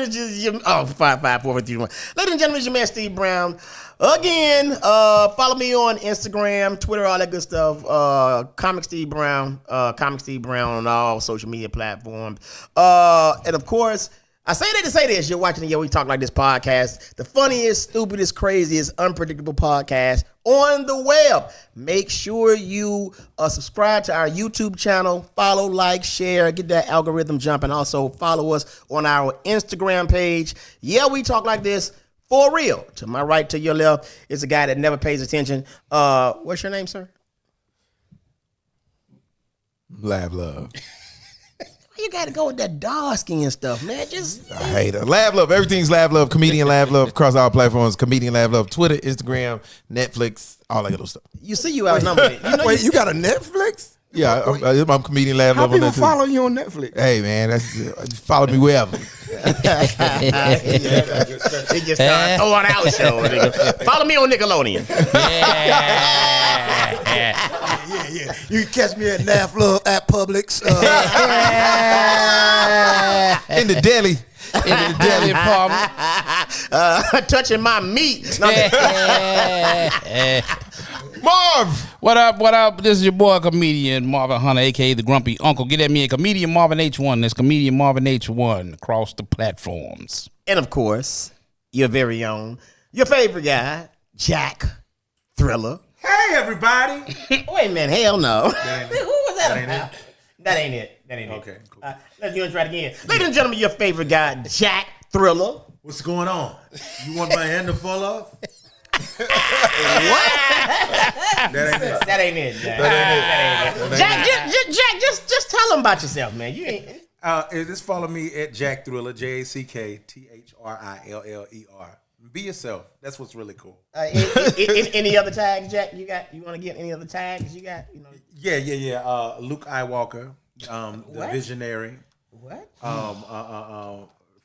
it's just your 5, 4, 3, 2, 1. Ladies and gentlemen, it's your man Steve Brown. Again, follow me on Instagram, Twitter, all that good stuff. Comic Steve Brown on all social media platforms. And of course, I say that to say this. You're watching the Yo We Talk Like This podcast, the funniest, stupidest, craziest, unpredictable podcast on the web. Make sure you subscribe to our YouTube channel, follow, like, share, get that algorithm jumping. Also, follow us on our Instagram page. Yeah, We Talk Like This for real. To my right, to your left, is a guy that never pays attention. What's your name, sir? Love. You got to go with that dog skin stuff, man. I hate it. Love. Everything's Love. Comedian Love across all platforms. Comedian Love. Twitter, Instagram, Netflix, all that little stuff. You see you outnumbered. Wait, you got a Netflix? Yeah, I'm Comedian Love. How on people that too. follow you on Netflix? Hey, man, follow me wherever. They just start throwing out shows. Follow me on Nickelodeon. Yeah. You can catch me at Laugh Love at Publix. In the deli. Apartment. Touching my meat. No, Marv! What up? This is your boy, comedian Marvin Hunter, a.k.a. the Grumpy Uncle. Get at me at Comedian Marvin H1. That's Comedian Marvin H1 across the platforms. And, of course, your very own, your favorite guy, Jack Thriller. Hey, everybody. Wait a minute. Hell no. Who was that about? That ain't it. Okay, cool. Let's try it again. Ladies and gentlemen, your favorite guy, Jack Thriller. What's going on? You want my hand to fall off? What? That ain't it. Jack. Jack, just tell them about yourself, man. You ain't. Just follow me at Jack Thriller, JackThriller. Be yourself. That's what's really cool. Any other tags, Jack? You want to get any other tags? You got, Yeah. Luke Iwalker, the Visionary. What?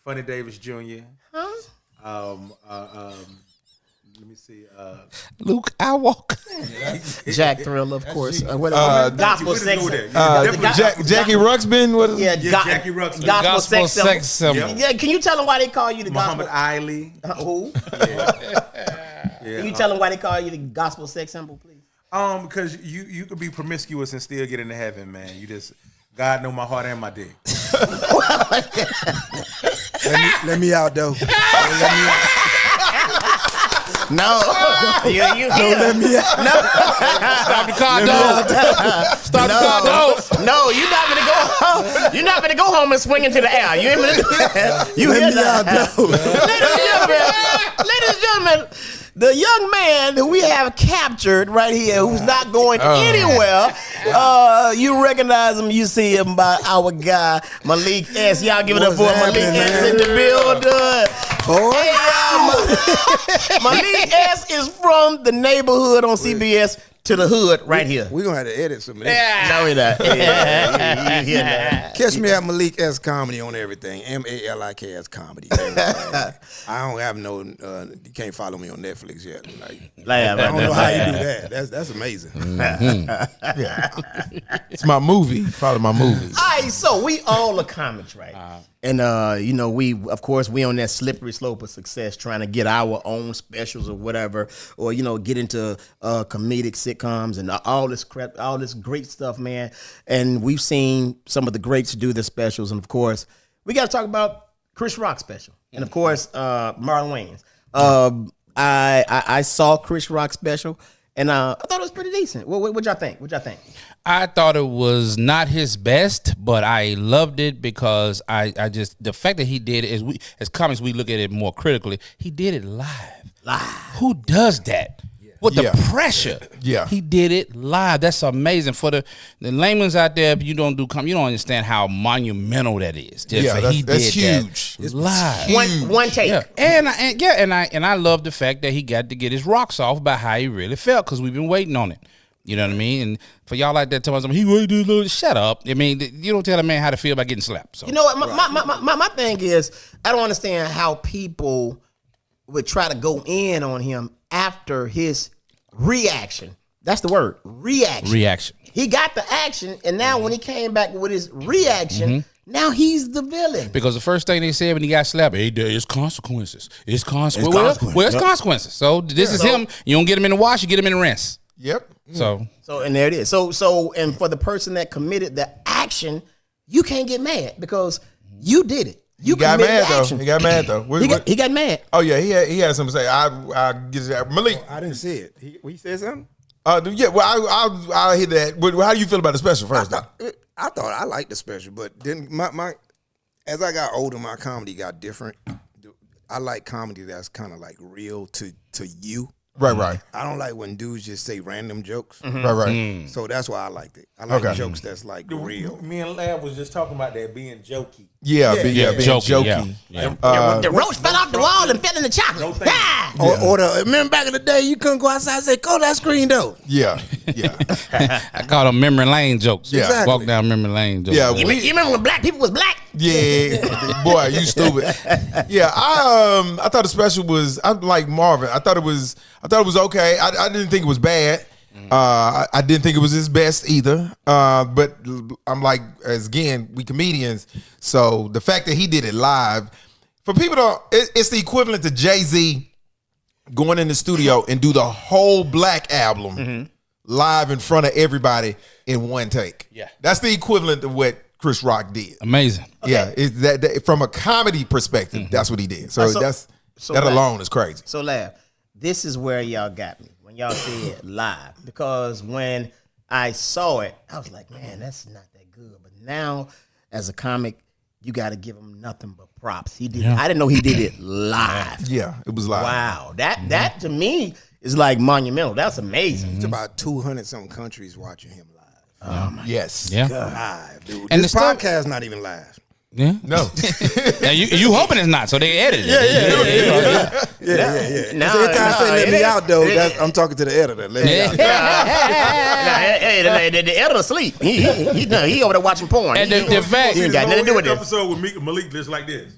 Funny Davis Jr. Huh? Let me see. Luke Iwalker. Jack Thriller, of course. Gospel sex. Jackie Ruxpin. What is it? Jackie Ruxpin. Gospel sex symbol. Yep. Yeah, can you tell them why they call you the Muhammad gospel? Ali. Who? Yeah. Can you tell them why they call you the gospel sex symbol, please? Because you could be promiscuous and still get into heaven, man. God know my heart and my dick. Let me out, though. No. Let me out. Stop the car door. Stop the car door. No, you're not gonna go home. You're not gonna go home and swing into the air. You ain't gonna do that. You Let hear me that? out, though. Ladies and gentlemen, the young man who we have captured right here, who's not going anywhere. You recognize him, you see him by our guy, Malik S. Y'all give it up for Malik S in the building. Hey, Malik S is from the neighborhood on CBS to the hood right here. We're going to have to edit some of this. No, we're not. You hear that? Catch me at Malik S Comedy on everything. MALIKS Comedy. I don't have no, you can't follow me on Netflix yet. I don't know how you do that. That's amazing. It's my movie. Follow my movie. All right, so we all are comics, right? And we on that slippery slope of success, trying to get our own specials or whatever, or get into comedic sitcoms and all this crap, all this great stuff, man. And we've seen some of the greats do their specials, and of course, we got to talk about Chris Rock's special, and of course, Marlon Wayans. I saw Chris Rock's special, and I thought it was pretty decent. What y'all think? I thought it was not his best, but I loved it because I just, the fact that he did it, as comics we look at it more critically, he did it live. Who does that? With the pressure. Yeah. He did it live. That's amazing. For the layman's out there, if you don't do comedy, you don't understand how monumental that is. That's huge. That live. One take. Yeah. And I love the fact that he got to get his rocks off about how he really felt, because we've been waiting on it. You know what I mean? And for y'all like that, telling somebody, shut up. I mean, you don't tell a man how to feel about getting slapped. So. You know what? My thing is, I don't understand how people would try to go in on him after his reaction. That's the word, reaction. Reaction. He got the action, and now when he came back with his reaction, Now he's the villain. Because the first thing they said when he got slapped, hey, there's consequences. It's consequences. Well, it's consequences. So this is him. You don't get him in the wash, you get him in the rinse. Yep. So and there it is. So and for the person that committed the action, you can't get mad because you did it. You got mad though. action. He got mad though. He got mad. Oh yeah, he had something to say. I get it. Malik. I didn't see it. He said something. Yeah. Well, I'll hit that. But how do you feel about the special first? I thought I liked the special, but then my as I got older, my comedy got different. I like comedy that's kind of like real to you. Right. I don't like when dudes just say random jokes. Right. So that's why I liked it. I like jokes that's like real. Me and Lab was just talking about that being jokey. Being jokey. Yeah. The roach fell off the wall and fell in the chocolate. Or remember back in the day, you couldn't go outside and say, "Go that screen door." Yeah. I call them memory lane jokes. Yeah. Exactly. Walk down memory lane jokes. Yeah. You remember when black people was black? Yeah, boy, you stupid. Yeah, I thought the special was. I'm like Marvin. I thought it was okay. I didn't think it was bad. I didn't think it was his best either. But I'm like, again, we comedians, so the fact that he did it live, for people it's the equivalent to Jay-Z going in the studio and do the whole Black album live in front of everybody in one take. Yeah, that's the equivalent of what Chris Rock did. Amazing. Okay. Yeah, it's that from a comedy perspective, that's what he did. So, that alone is crazy. So, Lab, this is where y'all got me when y'all said live, because when I saw it, I was like, man, that's not that good. But now, as a comic, you got to give him nothing but props. He did. I didn't know he did it live. Yeah, it was live. Wow, that to me is like monumental. That's amazing. It's about 200 something countries watching him live. Yes. Yeah. Live, dude. And this the stuff- podcast not even live. Yeah. No. Now you hoping it's not, so they edited it. Yeah. No, So every time I say let me out though, it- I'm talking to the editor. Let me out. Hey, the editor asleep. He over there watching porn. And the fact, He ain't got nothing to do with this. Episode with Malik just like this.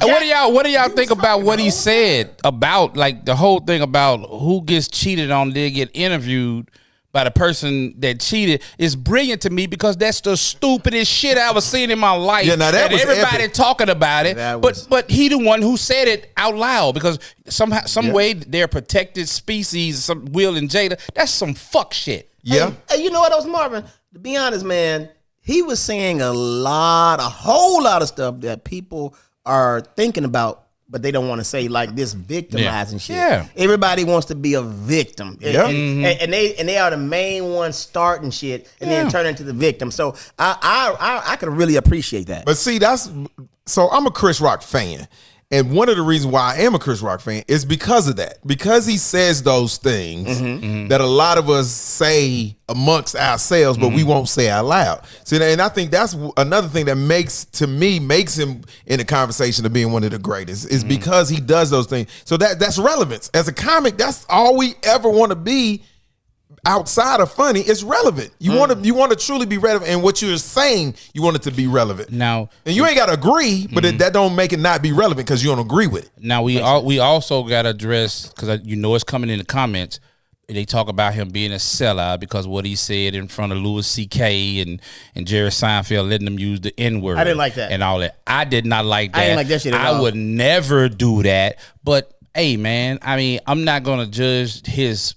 And what do y'all think about what he said about, like, the whole thing about who gets cheated on, they get interviewed by the person that cheated is brilliant to me, because that's the stupidest shit I ever seen in my life. Yeah, now that and was everybody epic. talking about it, but he the one who said it out loud, because some way they're protected species. Some Will and Jada, that's some fuck shit. Yeah. Hey, you know what else, Marvin? To be honest, man, he was saying a whole lot of stuff that people are thinking about, but they don't want to say, like this victimizing shit. Yeah. Everybody wants to be a victim. Yeah. And they are the main ones starting shit and then turn into the victim. So I could really appreciate that. But see, so I'm a Chris Rock fan. And one of the reasons why I am a Chris Rock fan is because of that. Because he says those things that a lot of us say amongst ourselves, but we won't say out loud. See, and I think that's another thing that makes him in the conversation of being one of the greatest, is because he does those things. So that's relevance. As a comic, that's all we ever want to be. Outside of funny, it's relevant. You want to truly be relevant, and what you're saying, you want it to be relevant. Now, and you ain't got to agree, but that don't make it not be relevant because you don't agree with it. Now we also got to address, because it's coming in the comments. They talk about him being a sellout because what he said in front of Louis C.K. and Jerry Seinfeld, letting them use the N-word. I didn't like that. And all that. I did not like that. I didn't like that shit at all. I would never do that. But hey, man, I mean, I'm not gonna judge his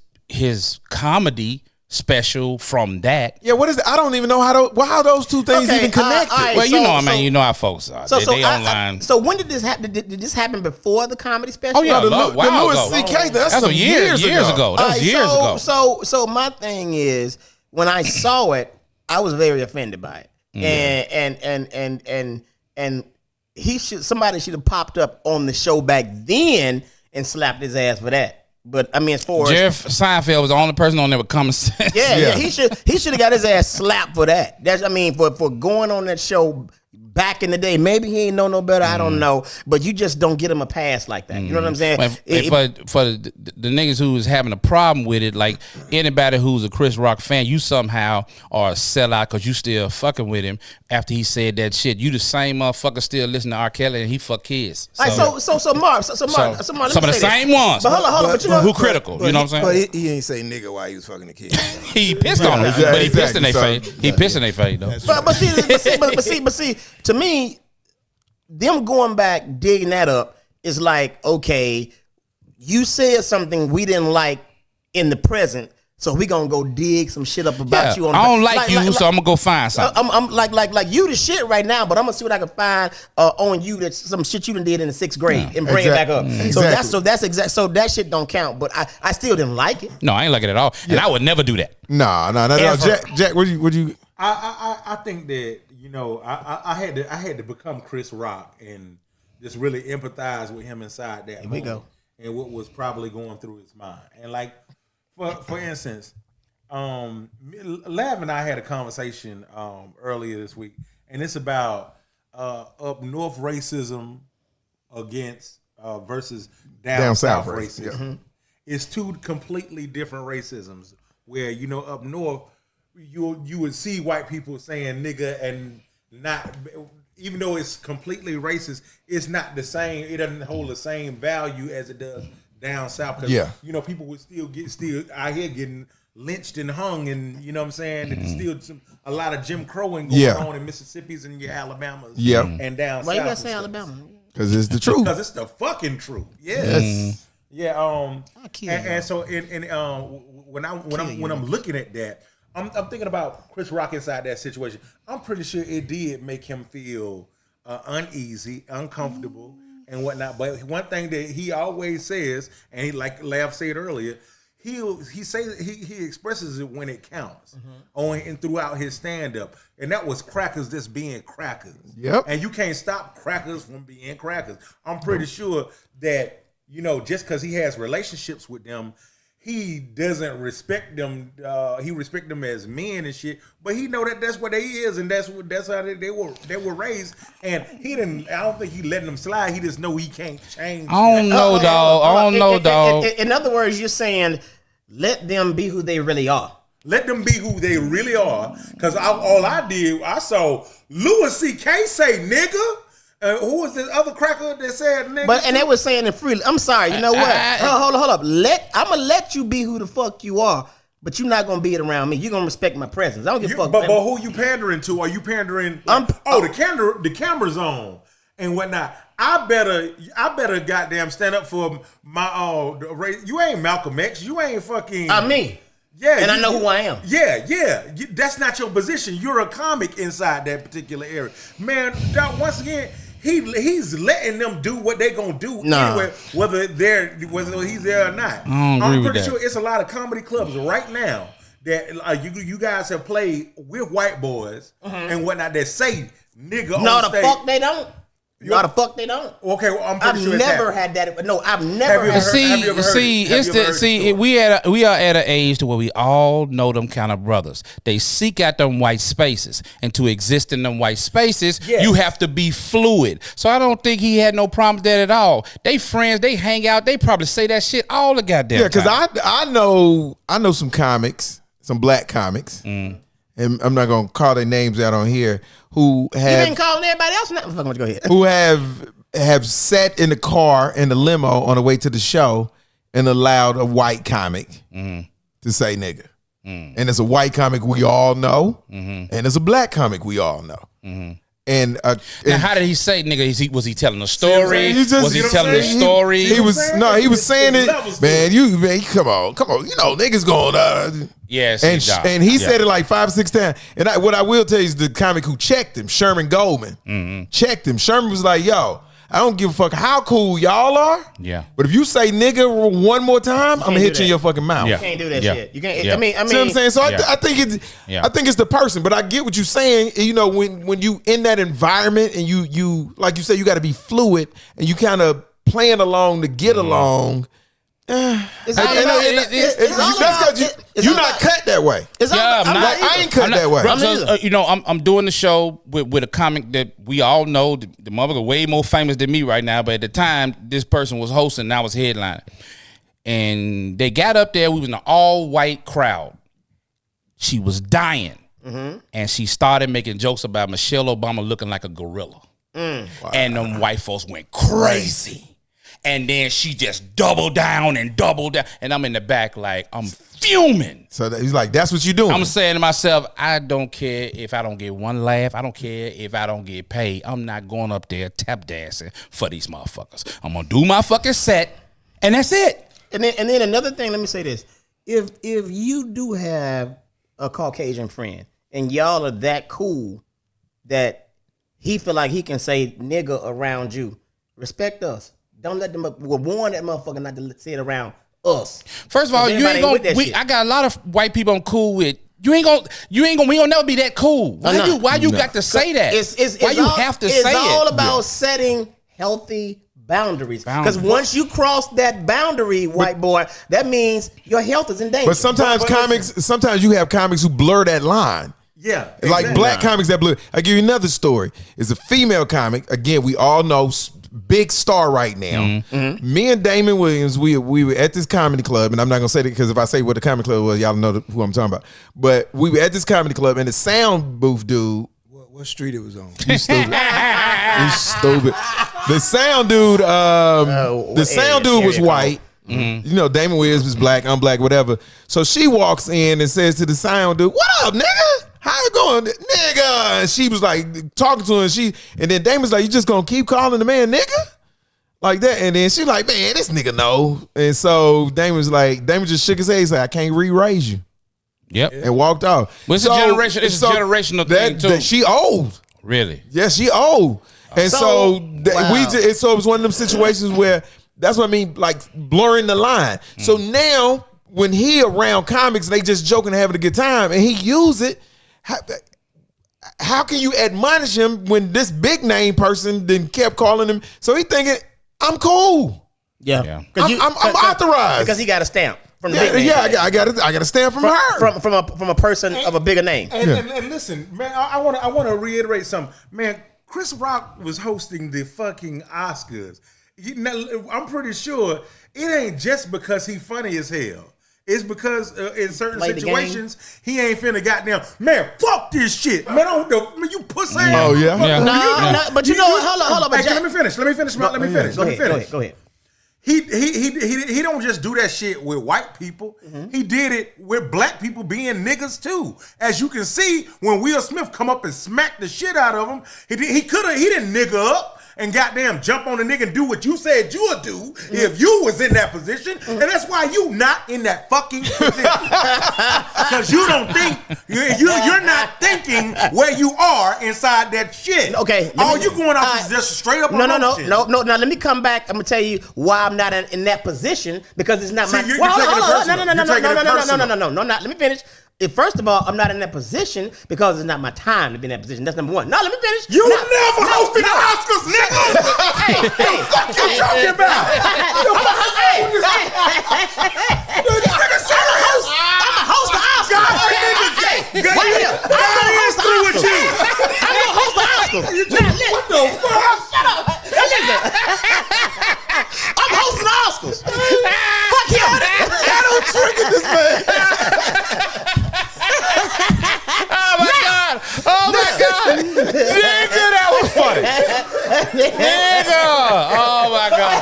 comedy special from that. Yeah, what is it? I don't even know how those two things even connected. all right, Well, so- you know how folks are. They online. So when did this happen? Did this happen before the comedy special? Oh, yeah. the Wow, Louis ago. C.K. That's That's some years ago. That was years ago. So my thing is, when I saw it, I was very offended by it, and somebody should have popped up on the show back then and slapped his ass for that. But I mean, as far as Jeff Seinfeld was the only person on there with common sense. yeah, he should have got his ass slapped for that. That's for going on that show back in the day. Maybe he ain't know no better. I don't know, but you just don't get him a pass like that. You know what I'm saying? For the niggas who's having a problem with it, like anybody who's a Chris Rock fan, you somehow are a sellout because you still fucking with him. after he said that shit. You the same motherfucker still listen to R. Kelly and he fuck kids. So Mark, some of the same ones. But hold on, but you know who critical? You know what I'm saying? But he ain't say nigga while he was fucking the kid. He pissed on them, but he pissed in their face. He pissed in their face though. But see, to me, them going back digging that up is like, okay, you said something we didn't like in the present. So we gonna go dig some shit up about you. I don't like you, so I'm gonna go find something. I'm like you the shit right now, but I'm gonna see what I can find on you that's some shit you done did in the 6th grade and bring it back up. So that's exact. So that shit don't count. But I still didn't like it. No, I ain't like it at all, and I would never do that. No. Jack, would you? I think that I had to become Chris Rock and just really empathize with him inside that moment. Go. And what was probably going through his mind. And like, for instance, Lav and I had a conversation earlier this week, and it's about up north racism against versus down south racism. Yeah. It's two completely different racisms. Where up north, you would see white people saying nigga and not. Even though it's completely racist, it's not the same. It doesn't hold the same value as it does down south. Because, people would still out here getting lynched and hung, and you know what I'm saying? And there's still a lot of Jim Crowing going on in Mississippi's and your Alabama's and down south. Why you gotta say Alabama? Because it's the truth. Because it's the fucking truth. Yes. Yeah. And so when I'm looking at that, I'm thinking about Chris Rock inside that situation. I'm pretty sure it did make him feel uneasy, uncomfortable, and whatnot. But one thing that he always says, and he like Lav said earlier, he expresses it when it counts and throughout his stand up, and that was crackers just being crackers. Yep. And you can't stop crackers from being crackers. I'm pretty sure that just because he has relationships with them. He doesn't respect them. He respect them as men and shit. But he know that that's what they is, and that's how they were raised. And he didn't. I don't think he letting them slide. He just know he can't change. I don't know, dog. In other words, you're saying let them be who they really are. Let them be who they really are. Because all I did, I saw Louis C.K. say nigga. Who was this other cracker that said nigga? And they were saying it freely. I'm sorry. You know what? Hold up. I'm gonna let you be who the fuck you are, but you're not gonna be it around me. You're gonna respect my presence. I don't give a fuck. But who you pandering to? Are you pandering? The camera's on and whatnot. I better goddamn stand up for my race. You ain't Malcolm X. You ain't fucking. I'm me. Yeah, and I know who I am. Yeah. That's not your position. You're a comic inside that particular area, man. Once again. He's letting them do what they gonna do anyway, whether he's there or not. I'm pretty sure it's a lot of comedy clubs right now that you guys have played with white boys and whatnot that say nigga on stage. No, the fuck they don't. No, the fuck they don't. Okay, well, I'm pretty sure I've never had that. No, I've never. We are at an age to where we all know them kind of brothers. They seek out them white spaces, and to exist in them white spaces, you have to be fluid. So I don't think he had no problem with that at all. They friends, they hang out, they probably say that shit all the goddamn time. Yeah, because I know some comics, some black comics, and I'm not gonna call their names out on here. Who have you been calling everybody else? Now, go ahead. Who have sat in the car in the limo on the way to the show and allowed a white comic to say nigga. And it's a white comic we all know, and it's a black comic we all know. And now, how did he say nigga? Was he telling a story? Was he telling a story? He was saying it. Man, come on. You know, niggas going. Yes, and he said it like 5 or 6 times. And what I will tell you is the comic who checked him, Sherman Goldman, checked him. Sherman was like, yo, I don't give a fuck how cool y'all are. Yeah. But if you say nigga one more time, I'm gonna hit you in your fucking mouth. You can't do that shit. You can't. I mean, see what I'm saying? So I think it's the person. But I get what you're saying. You know, when you in that environment and you like you say, you got to be fluid and you kind of playing along to get along. That's because you're not cut that way. I ain't cut that way. I'm doing the show with a comic that we all know. The motherfucker way more famous than me right now, but at the time, this person was hosting and I was headlining. And they got up there. We was in an all-white crowd. She was dying. and she started making jokes about Michelle Obama looking like a gorilla. Wow. And them white folks went crazy. And then she just doubled down. And I'm in the back like, I'm fuming. So he's like, that's what you doing. I'm saying to myself, I don't care if I don't get one laugh. I don't care if I don't get paid. I'm not going up there tap dancing for these motherfuckers. I'm going to do my fucking set, and that's it. And then another thing, let me say this. If you do have a Caucasian friend and y'all are that cool that he feel like he can say nigga around you, respect us. Don't let them warn that motherfucker not to say it around us. First of all, you ain't gonna. I got a lot of white people I'm cool with. We gonna never be that cool. Why you got to say that? Why you have to say it? It's all about setting healthy boundaries. Because once you cross that boundary, white boy, that means your health is in danger. But sometimes you have comics who blur that line. Yeah, exactly. Like black comics that blur. I'll give you another story. It's a female comic. Again, we all know. Big star right now. Me and Damon Williams, we were at this comedy club, and I'm not gonna say that because if I say what the comedy club was, y'all know who I'm talking about. But we were at this comedy club, and the sound booth dude. What street it was on? You stupid. You stupid. The sound dude. The sound dude was white. You know, Damon Williams was black. I'm black. Whatever. So she walks in and says to the sound dude, "What up, nigga? How you going, nigga?" And she was like talking to her, and then Damon's like, "You just gonna keep calling the man nigga?" Like that. And then she's like, "Man, this nigga know." And so Damon just shook his head. He's like, "I can't re-raise you." Yep. And walked off. Well, it's a generational thing too. She old. Really? Yeah, she old. And so it was one of them situations where that's what I mean, like blurring the line. So now when he around comics, they just joking and having a good time, and he use it. How can you admonish him when this big name person then kept calling him? So he thinking, I'm cool. Yeah. I'm authorized. Because he got a stamp from the big name. Yeah, I got a stamp from her. From a person of a bigger name. And listen, man, I want to reiterate something. Man, Chris Rock was hosting the fucking Oscars. I'm pretty sure it ain't just because he funny as hell. It's because in certain situations he ain't finna goddamn man. Fuck this shit, man. You pussy. Oh yeah. No, but you know what? Hold up. Hey, let me finish. Go ahead. He don't just do that shit with white people. He did it with black people being niggas too. As you can see, when Will Smith come up and smack the shit out of him, he didn't nigga up and goddamn jump on the nigga and do what you said you would do if you was in that position. And that's why you not in that fucking position. Because you don't think, you're not thinking where you are inside that shit. Okay. All you going off is just straight up. No. Now let me come back. I'm gonna tell you why I'm not in that position, because it's not my. No. Let me finish. First of all, I'm not in that position because it's not my time to be in that position. That's number one. Now let me finish. You never hosted the Oscars, nigga. Hey, what you talking about? I'm a host of Oscars. I'm gonna host the Oscars. What the fuck? Shut up. I'm hosting the Oscars. Fuck him. I don't trigger this man. Oh my God! Nigga, that was funny. Nigga! Oh my God!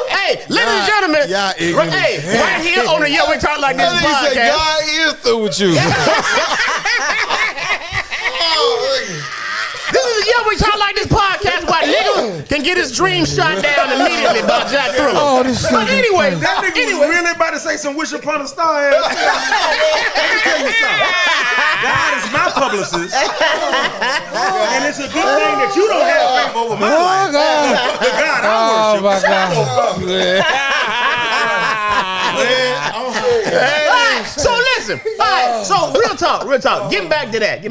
Hey, ladies and gentlemen, right here on the Yo We Talk Like This podcast. God is through with you. This is the Yo We Talk Like This podcast where nigga can get his dream shot down immediately by Jack Thriller. But anyway, that nigga was really about to say some wish upon a star. Let me tell you something. God is my publicist, and it's a good thing that you don't have favor over my life. The God I worship. So listen, all right, so real talk. Getting back to that.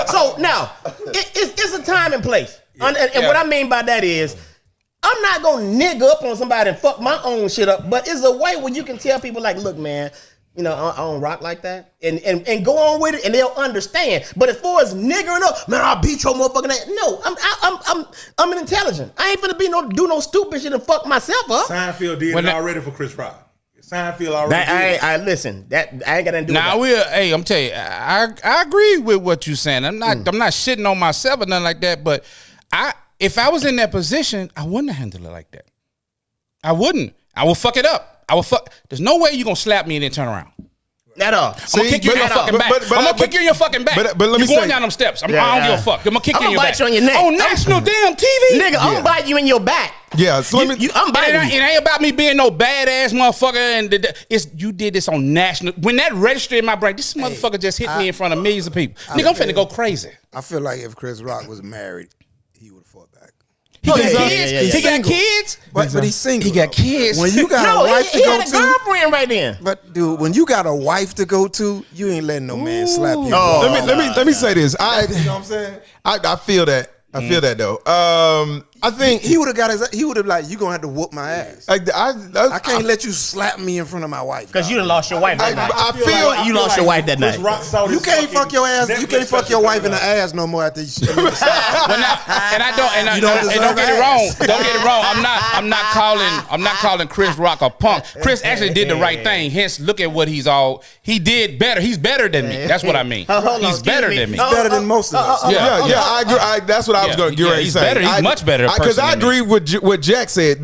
So now, it's a time and place. And what I mean by that is, I'm not gonna nigga up on somebody and fuck my own shit up, but it's a way where you can tell people like, look, man, you know, I don't rock like that, and go on with it, and they'll understand. But as far as niggering up, man, I'll beat your motherfucking ass. No, I'm an intelligent. I ain't finna do no stupid shit and fuck myself up. Seinfeld did it already for Chris Rock. Seinfeld already. I listen. That I ain't got nothing to do Now with that. I'm telling you, I agree with what you're saying. I'm not shitting on myself or nothing like that. But if I was in that position, I wouldn't have handled it like that. I wouldn't. I will fuck it up. There's no way you're gonna slap me and then turn around. At all. I'm gonna kick you in your fucking back. I'm gonna kick you in your fucking back. But let me You're going say, down them steps. I don't give a fuck. I'm gonna kick you in your back. I'm gonna bite you on your neck. On national damn TV. Nigga, I'm gonna bite you in your back. Yeah, so let me. I'm biting It ain't about me being no badass motherfucker. And you did this on national. When that registered in my brain, this motherfucker just hit me in front of millions of people. Nigga, I'm finna go crazy. I feel like if Chris Rock was married, he would have fought back. He got kids. He got kids. But he's single. He got kids. When you got a wife to he go had a to, girlfriend right then. but dude, when you got a wife to go to, you ain't letting no man slap you. Let me say this. You know what I'm saying? I feel that. I feel that though. I think He would have he would have like, you gonna have to whoop my ass. I can't let you slap me in front of my wife. Because you done lost your wife that night. I feel you lost your wife that night. You can't fuck your ass. You can't fuck your wife in the ass no more after you. Don't get it wrong. Don't get it wrong. I'm not calling Chris Rock a punk. Chris actually did the right thing. Hence, look at what he did better. He's better than me. That's what I mean. He's better than me. He's better than most of us. Yeah, I agree. That's what I was going to get ready to say. Better. He's much better. Because I agree with what Jack said.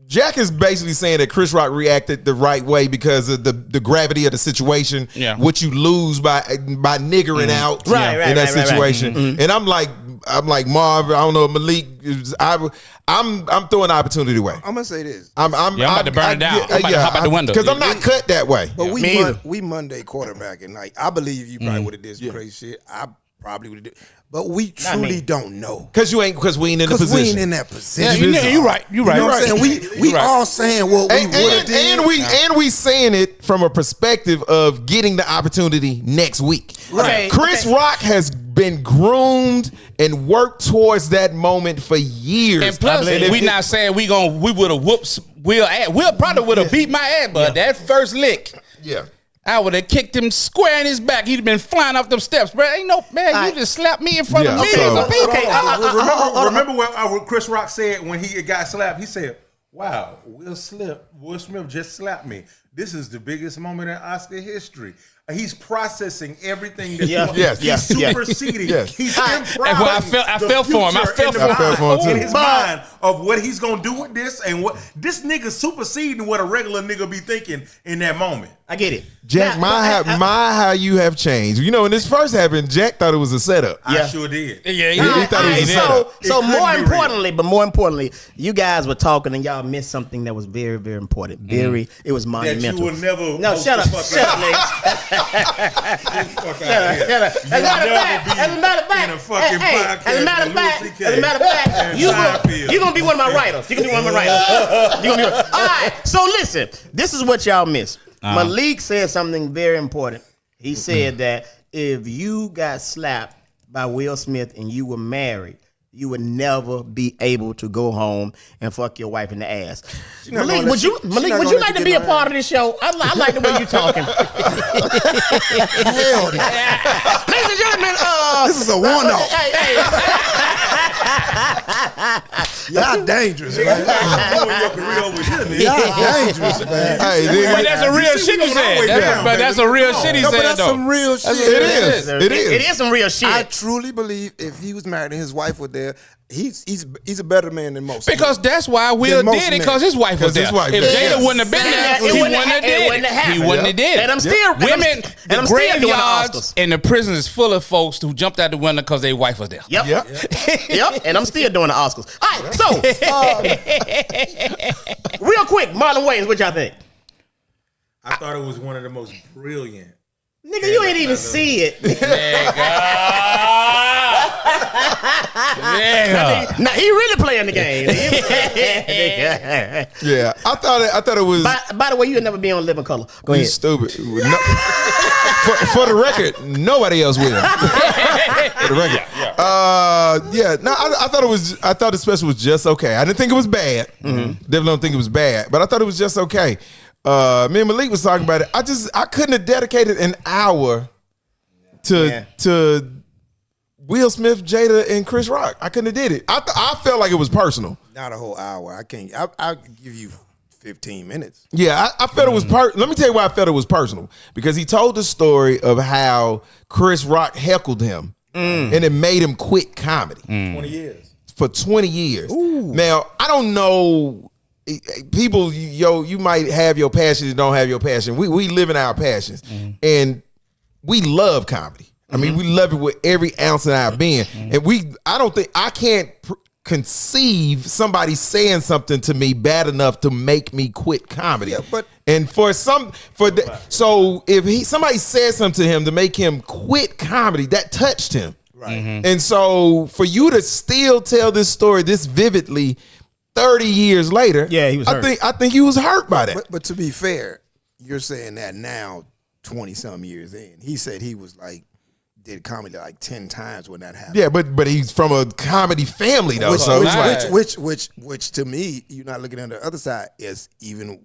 Jack is basically saying that Chris Rock reacted the right way because of the gravity of the situation, what you lose by niggering out in that situation. And I'm like Marv. I don't know, Malik. I'm throwing the opportunity away. I'm gonna say this. I'm about to burn it down. I'm about to hop out the window because I'm not cut that way. But we Monday quarterbacking. Like I believe you probably would have did some crazy shit. I probably would have did. But we truly don't know. Because we ain't in the position. We ain't in that position. You're right. You know what I'm saying? We all saying what we would have did. And we saying it from a perspective of getting the opportunity next week. Right. Chris Rock has been groomed and worked towards that moment for years. And plus, we not saying we would have whooped Will probably would have beat my ass, but that first lick. Yeah. I would have kicked him square in his back. He'd have been flying up them steps, bro. Ain't no man. You just slapped me in front of millions of people. Remember what Chris Rock said when he got slapped? He said, "Wow, Will Smith just slapped me. This is the biggest moment in Oscar history." He's processing everything that he's superseding. He's I felt for him. I felt for him in his mind of what he's gonna do with this and what this nigga superseding what a regular nigga be thinking in that moment. I get it. Jack, how you have changed. You know, when this first happened, Jack thought it was a setup. I sure did. He thought it was a setup. So more importantly, you guys were talking and y'all missed something that was very, very important. It was monumental. That you will never. No, shut up, nigga. As a matter of fact, you're gonna be one of my writers. You're gonna be one of my writers. All right. So listen, this is what y'all missed. Malik said something very important. He said that if you got slapped by Will Smith and you were married, you would never be able to go home and fuck your wife in the ass. Malik, would you like to be a part of this show? I like the way you're talking. Hell no. Ladies and gentlemen, this is a one-off. Y'all dangerous, man. Y'all dangerous, man. But that's a real shit he said. But that's a real shit he said, though. That's some real shit. It is. It is some real shit. I truly believe if he was married and his wife was there, he's a better man than most. Because that's why Will did it, because his wife was there. If Jada wouldn't have been there, he wouldn't have did it. He wouldn't have did it. And I'm still women. The graveyards and the prison is full of folks who jumped out the window because their wife was there. Yep. And I'm still doing the Oscars. All right, so real quick, Marlon Wayans, what y'all think? I thought it was one of the most brilliant. Nigga, you ain't even see it. Now he really playing the game. Yeah, I thought it was. By the way, you'll never be on Living Color. Go ahead. Stupid. No, for the record, nobody else will. For the record. No, I thought it was. I thought the special was just okay. I didn't think it was bad. Definitely don't think it was bad, but I thought it was just okay. Me and Malik was talking about it. I couldn't have dedicated an hour to Will Smith, Jada, and Chris Rock. I couldn't have did it. I felt like it was personal. Not a whole hour. I can't. I'll give you 15 minutes. Yeah, I felt it was let me tell you why I felt it was personal. Because he told the story of how Chris Rock heckled him and it made him quit comedy. 20 years. For 20 years. Ooh. Now, I don't know, people, you might have your passion and don't have your passion. We live in our passions. And we love comedy. I mean, we love it with every ounce of our being. And I can't conceive somebody saying something to me bad enough to make me quit comedy. Yeah, but so if somebody said something to him to make him quit comedy, that touched him. Right. And so for you to still tell this story this vividly 30 years later, yeah, he was hurt. I think he was hurt by that. But to be fair, you're saying that now 20 some years in. He said he was like did comedy like 10 times when that happened. Yeah, but he's from a comedy family though. Which to me, you're not looking at the other side, is even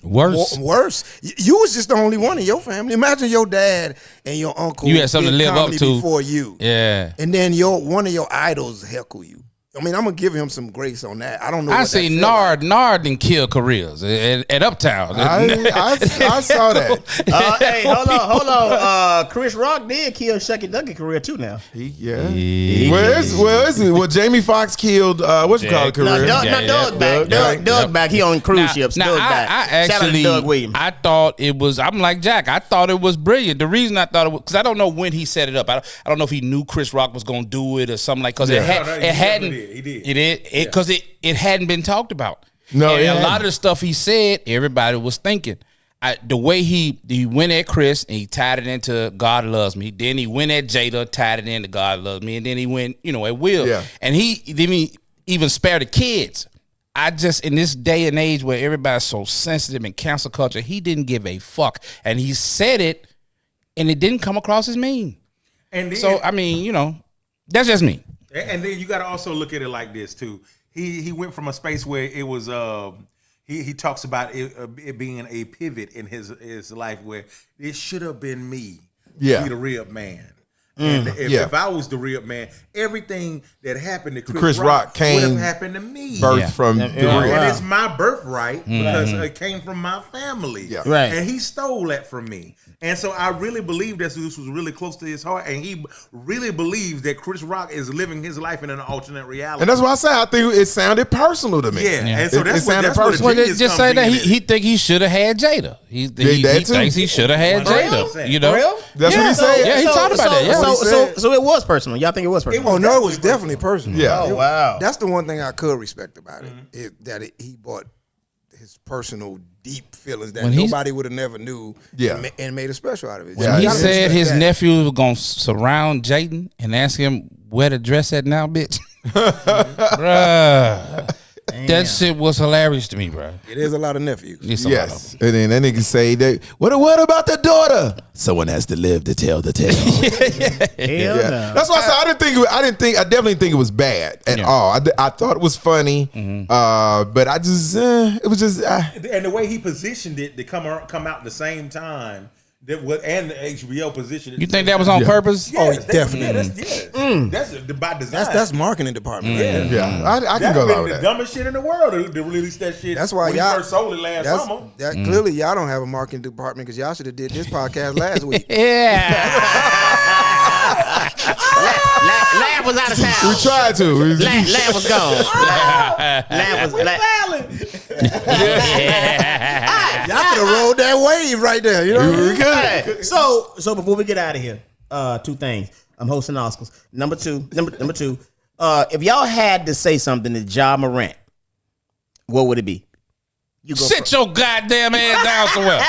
worse. Worse. You was just the only one in your family. Imagine your dad and your uncle. You had something to live up to before you. Yeah. And then one of your idols heckle you. I mean, I'm gonna give him some grace on that. I don't know. I see Nard didn't kill careers at Uptown. I saw that. Hey, hold on. Chris Rock did kill Shucky Ducky career too. Now, Well, Jamie Foxx killed what you call it career? Doug back. He on cruise ships. Now, Doug back. I actually, Doug Williams. I thought it was. I'm like Jack. I thought it was brilliant. The reason I thought it was because I don't know when he set it up. I don't know if he knew Chris Rock was gonna do it or something like because it hadn't. He did. He did because it hadn't been talked about. No, and a lot of the stuff he said, everybody was thinking. The way he went at Chris and he tied it into God Loves Me. Then he went at Jada, tied it into God Loves Me, and then he went, at Will. Yeah. And he didn't even spare the kids. I just, in this day and age where everybody's so sensitive in cancel culture, he didn't give a fuck, and he said it, and it didn't come across as mean. And then, so I mean, that's just me. And then you got to also look at it like this too. He went from a space where it was he talks about it being a pivot in his life where it should have been me to be the real man. And if I was the real man, everything that happened to Chris Rock would have happened to me. Birth from the real. And it's my birthright because it came from my family. Yeah. Right. And he stole that from me. And so I really believe that this was really close to his heart. And he really believes that Chris Rock is living his life in an alternate reality. And that's why I say I think it sounded personal to me. Yeah. And so that's sounded what personal. the genius Just say comes that in. he think he should have had Jada. He thinks he should have had Jada. For real? That's what he said. Yeah, he talked about that. Yeah. So it was personal. Y'all think it was personal? Oh no, it was definitely personal. Yeah. Oh wow. That's the one thing I could respect about it. He brought his personal deep feelings that nobody would have never knew. Yeah. And made a special out of it. When he said his nephew was gonna surround Jayden and ask him where to dress at now, bitch. Bruh. That shit was hilarious to me, bro. It is a lot of nephews. Yes. And then that nigga say that what about the daughter? Someone has to live to tell the tale. Hell no. That's why I said I definitely think it was bad at all. I thought it was funny. But I just it was just And the way he positioned it to come out at the same time. And the HBO position. You think that was on purpose? Yes, definitely. That's by design. That's marketing department. yeah. I can go along with the that. dumbest shit in the world to release that shit. That's why when y'all he first sold it last summer. Clearly y'all don't have a marketing department because y'all should have did this podcast last week. Lab was out of town. We tried to. Lab was gone. Lab was. Y'all could have rolled that wave right there. You know what I mean? So before we get out of here, two things. I'm hosting Oscars. Number two. If y'all had to say something to Ja Morant, what would it be? You go Sit your goddamn ass down somewhere.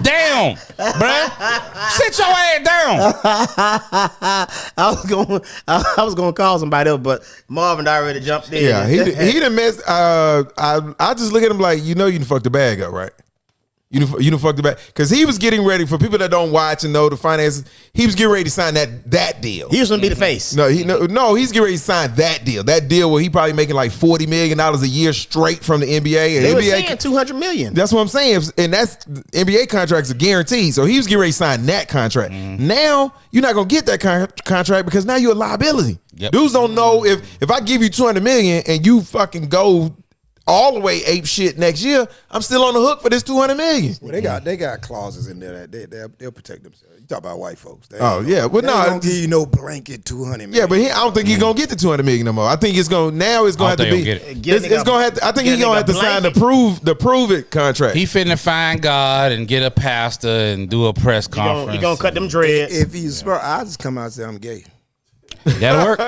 Down, bruh. Sit your ass down. I was gonna call somebody else, but Marvin already jumped in. Yeah, he done messed. I just look at him like you done fucked the bag up, right? You done fucked the bag because he was getting ready for people that don't watch and know the finances. He was getting ready to sign that deal. He was gonna be the face. No, he's getting ready to sign that deal. That deal where he probably making like $40 million a year straight from the NBA. And They were NBA saying $200 million. That's what I'm saying, and that's NBA contracts are guaranteed. So he was getting ready to sign that contract. Now you're not gonna get that contract because now you're a liability. Yep. Dudes don't know if I give you $200 million and you fucking go all the way ape shit next year, I'm still on the hook for this $200 million. Well, they got clauses in there that they'll protect themselves. You talk about white folks. They Well, they no, don't give you no blanket $200 million. Yeah, but I don't think he's gonna get the $200 million no more. I think it's gonna have to be. It's gonna have to. I think he's gonna have to sign the prove it contract. He finna find God and get a pastor and do a press conference. He gonna cut them dreads. If he's smart, I'll just come out and say I'm gay. That'll work.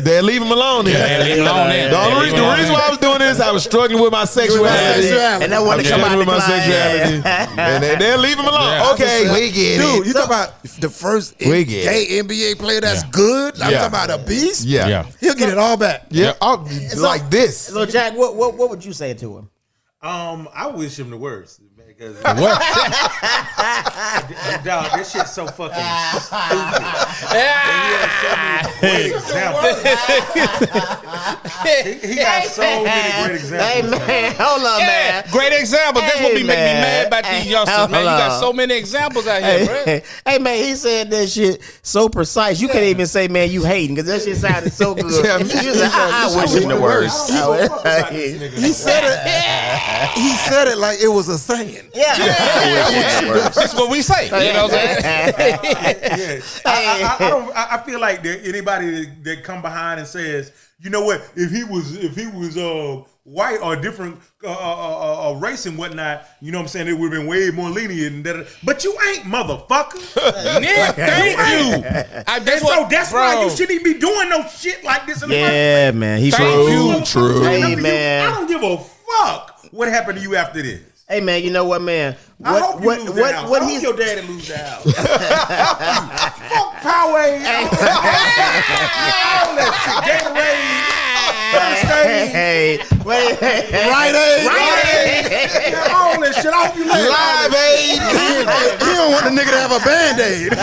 They'll leave him alone. Yeah, leave him alone then. The reason why I was doing this, I was struggling with my sexuality. And that one to come out with my sexuality. And they'll leave him alone. Yeah. Okay, we get it. Dude, you talk about the first gay NBA player that's good. I'm talking about a beast. Yeah. He'll get it all back. Yeah. Like this. So Jack, what would you say to him? I wish him the worst. Because What? dog, this shit's so fucking stupid. Great examples. He got so many great examples. Hey man, hold on, man. Great example. That's what Hey, be making me mad about these youngsters, man. You got hold so many examples out here, bro. Hey man, he said that shit so precise. You can't even say, man, you hating because that shit sounded so good. Yeah, You said, I wish him the worst. He said it. He said it like it was a saying. Yeah. That's what we say. You know what I'm saying? I feel like that anybody that come behind and says, you know what, if he was white or different race and whatnot, you know what I'm saying, it would have been way more lenient. But you ain't, motherfucker. Nick, thank you. That's why you shouldn't even be doing no shit like this in the first place. Man, he's True. Hey man, I don't give a fuck what happened to you after this. Hey man, you know what, man? I hope you lose the house. I hope your daddy lose the house. Fuck Powerade. All that shit. Gatorade. Right Right. Yeah, all that shit. I hope you lose Live Aid. He don't want the nigga to have a Band-Aid.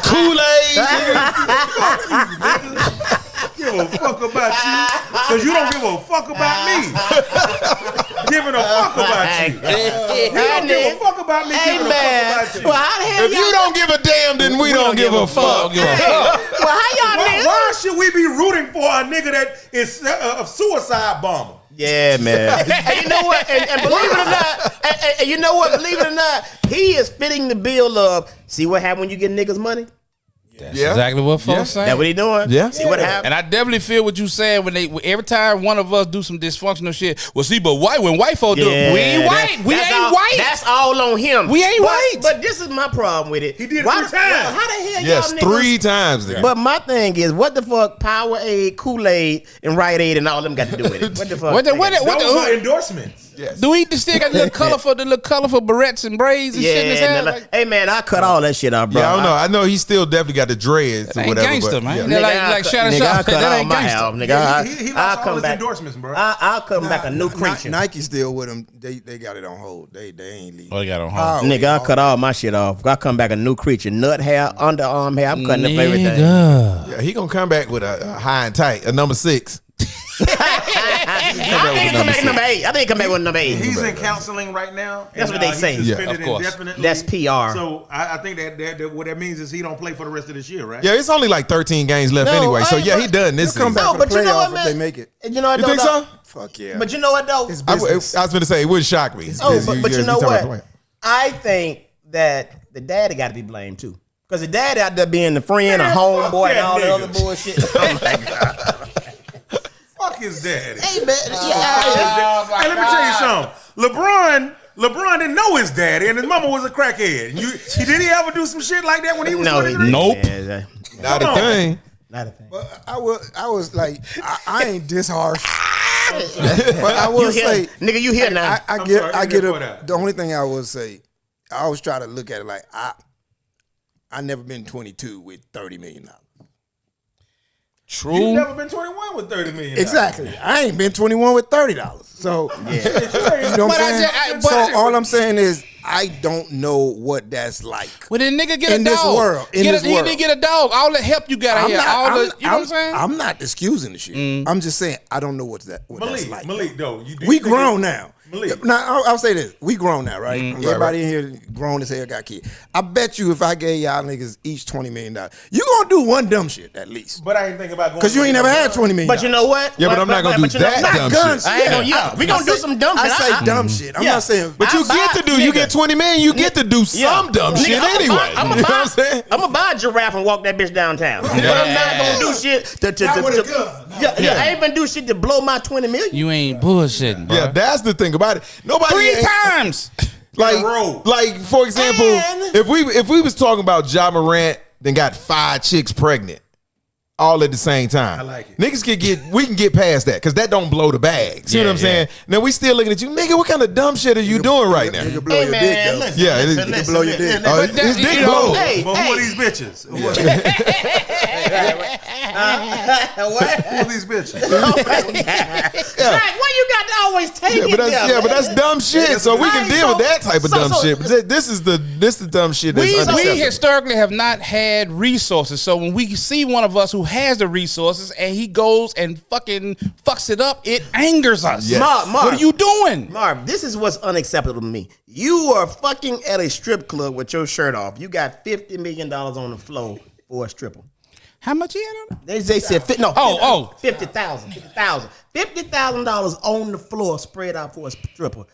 Kool-Aid. give a fuck about you because you don't give a fuck about me. Giving a fuck about you. You don't give a fuck about me. Giving a fuck about you. Well, how the hell If you don't give a damn, then we don't give a fuck. Well, how y'all niggas? Why should we be rooting for a nigga that is a suicide bomber? Yeah, man. And you know what? And believe it or not, and you know what? Believe it or not, he is fitting the bill of see what happened when you get niggas money. That's exactly what folks say. That's what he doing. Yeah. See what happened. And I definitely feel what you saying when every time one of us do some dysfunctional shit. Well, see, but when white folk do it, we ain't white. We ain't white. That's all on him. We ain't white. But this is my problem with it. He did it 3 times. How the hell Yes, y'all niggas? 3 times. Nigga. But my thing is, what the fuck Powerade, Kool-Aid, and Rite Aid and all them got to do with it? What the fuck? What Those are endorsements. Yes. do he still got the little colorful barrettes and braids and shit in his hair? Yeah, hey man, I cut all that shit off, bro. Yeah, I don't know. I know he still definitely got the dreads or That ain't whatever. gangster, but, man. yeah. Like Shadow I Shot. cut That all ain't my gangster. hair off, nigga. Yeah, he I'll lost all come his back. endorsements, bro. I'll come back a new creature. Nike still with him. They got it on hold. They ain't leaving. Oh, they got on hold. Nigga, I'll cut all my shit off. I'll come back a new creature. Nut hair, underarm hair. I'm cutting up everything. Yeah, he gonna come back with a high and tight, a number 6. I think he come back number 8. I think he come back with number 8. He's in counseling right now. That's what they say. He's Yeah, suspended of course. indefinitely. That's PR. So I think that what that means is he don't play for the rest of this year, right? Yeah, it's only like 13 games left No, anyway. So hey, yeah, but he done this Come season. back No, for but the you know what, playoff man? if they make it. You know what? You think though? so? Fuck yeah. But you know what though? It's I business. was gonna say it wouldn't shock me. Oh, but you know talking about what? I think that the daddy got to be blamed too, because the daddy out there being the friend, a Man, homeboy, fuck and that all the nigga. other bullshit. Oh my god! Fuck his daddy. Hey man, Hey, let me tell you something. LeBron didn't know his daddy, and his mama was a crackhead. Did he ever do some shit like that when he was 23? Nope. Not a thing. Not a thing. But I was like, I ain't this harsh. But I will say, Nigga, you here now? I I'm get sorry, I you get can put out. the only thing I will say, I always try to look at it like I never been 22 with $30 million. True. You've never been 21 with $30 million. Exactly. I ain't been 21 with $30. So you know what I'm saying? So all I'm saying is I don't know what that's like. Well, then nigga get In a this dog. world, in He this world. didn't get a dog. All the help you got out here. You know what I'm saying? I'm not excusing the shit. I'm just saying I don't know what that's like. Malik, though. We grown now. Now, I'll say this. We grown now, right? Everybody in here grown as hell, got kids. I bet you if I gave y'all niggas each $20 million, you gonna do one dumb shit at least. But I ain't think about going. Because you ain't never had $20 million. But you know what? Yeah, but I'm not gonna do that dumb shit. I ain't gonna. We gonna do some dumb shit. I say dumb shit. I'm not saying. But you get to do. You get $20 million. You get to do some dumb shit anyway. I'm gonna buy a giraffe and walk that bitch downtown. But I'm not gonna do shit I ain't gonna do shit to blow my $20 million. You ain't bullshitting, bro. Yeah, that's the thing about it. Nobody 3 times. Like for example, if we was talking about Ja Morant, then got 5 chicks pregnant all at the same time. I like it. Niggas we can get past that because that don't blow the bag. See what I'm saying? Now we still looking at you, nigga. What kind of dumb shit are you doing right now? Nigga blow your dick, though. Yeah, it can blow your dick. His dick blow. But who are these bitches? Who are these bitches? Why you got to always take it? But that's dumb shit. So we can deal with that type of dumb shit. But this is the dumb shit. We historically have not had resources. So when we see one of us who has the resources and he goes and fucking fucks it up, it angers us. Yes. Marv, what are you doing? Marv, this is what's unacceptable to me. You are fucking at a strip club with your shirt off. You got $50 million on the floor for a stripper. How much he had on it? They said $50,000. $50,000. $50,000 on the floor spread out for a stripper.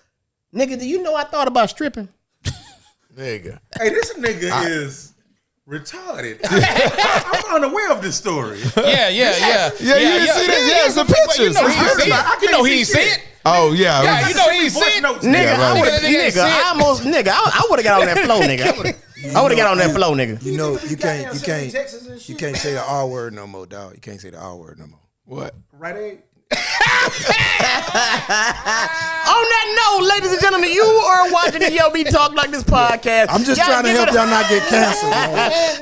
Nigga, do you know I thought about stripping? Nigga. Hey, this nigga is retarded. I'm unaware of this story. Yeah, you didn't see that? Yeah, it's the pictures. You know he ain't see it. Oh yeah. Yeah, you know he ain't see it. Nigga, I would have got on that floor, nigga. I would have got on that floor, nigga. You know, you can't say the R word no more, dog. You can't say the R word no more. What? Right? On that note, ladies and gentlemen, you are watching the Be Talk Like This podcast. I'm just trying to help y'all not get canceled.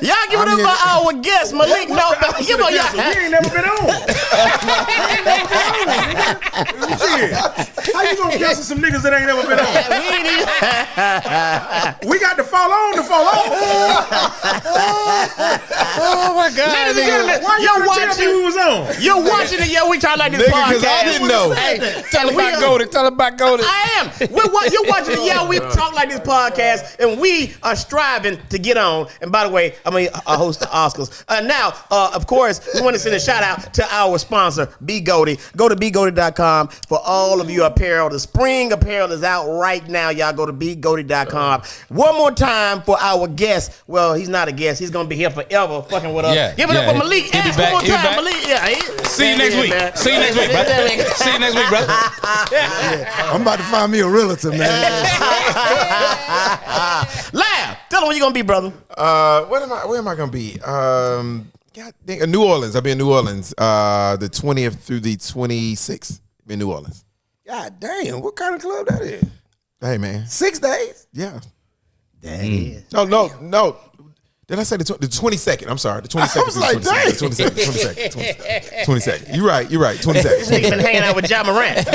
Y'all give it up for our guest, Malik. No, give on y'all. We ain't never been on. How you gonna cancel some niggas that ain't never been on? We got to fall on to fall on. Oh my God! Ladies and gentlemen, why you watching who was on? You're watching the We Talk Like This podcast. Because I didn't know. Hey, Tell him about Goldie. I am. You're watching the We Talk Like This podcast, and we are striving to get on. And by the way, I'm a host of Oscars. Now, of course, we want to send a shout out to our sponsor, B Goldie. Go to bgoldie.com for all of your apparel. The spring apparel is out right now. Y'all go to bgoldie.com. One more time for our guest. Well, he's not a guest. He's gonna be here forever, fucking with us. Yeah, Give it up for Malik S. One more time, Malik. See you next week. See you next week, brother. See you next week, brother. I'm about to find me a realtor, man. Laugh. Tell them where you gonna be, brother. Where am I gonna be? God dang, New Orleans. I'll be in New Orleans. The 20th through the 26th. In New Orleans. God damn, what kind of club that is? Hey man. 6 days? Yeah. That is. No. Did I say the 22nd? I'm sorry. The 22nd. I was like, dang. 22nd. You're right. 22nd. This nigga been hanging out with Ja Morant.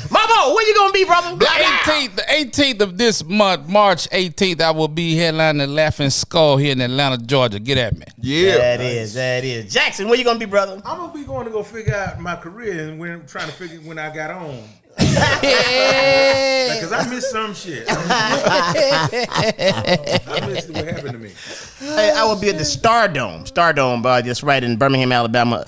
Mamo, where you gonna be, brother? The 18th of this month, March 18th, I will be headlining the Laughing Skull here in Atlanta, Georgia. Get at me. Yeah. That is. Jackson, where you gonna be, brother? I'm gonna be going to go figure out my career and trying to figure when I got on. Because I missed some shit. I missed what happened to me. Hey, I will be at the Stardome, just right in Birmingham, Alabama,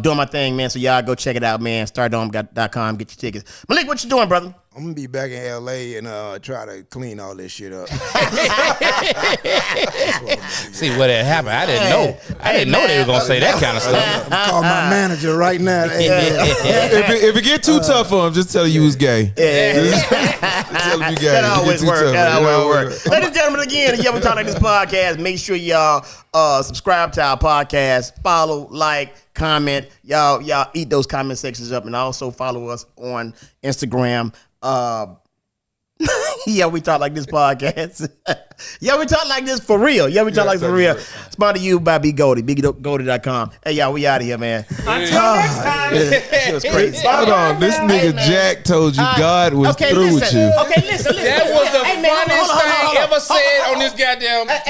doing my thing, man. So y'all go check it out, man. Stardome.com, get your tickets. Malik, what you doing, brother? I'm gonna be back in LA and try to clean all this shit up. See what had happened. I didn't know. I didn't know they were gonna say that kind of stuff. I'm calling my manager right now. If it get too tough for him, just tell you who's gay. Just tell him you gay. That always works. Ladies and gentlemen, again, We Talk Like This podcast. Make sure y'all subscribe to our podcast, follow, like, comment. Y'all eat those comment sections up, and also follow us on Instagram. We Talk Like This podcast. We talk like this for real. We talk like this for real. Sponsored you by B Goldie, bgoldie.com. Hey, y'all, we out of here, man. Until next time. It was crazy. Hold on. This nigga Jack told you God was through with you. Okay, listen. That was the funniest thing ever said on this goddamn podcast.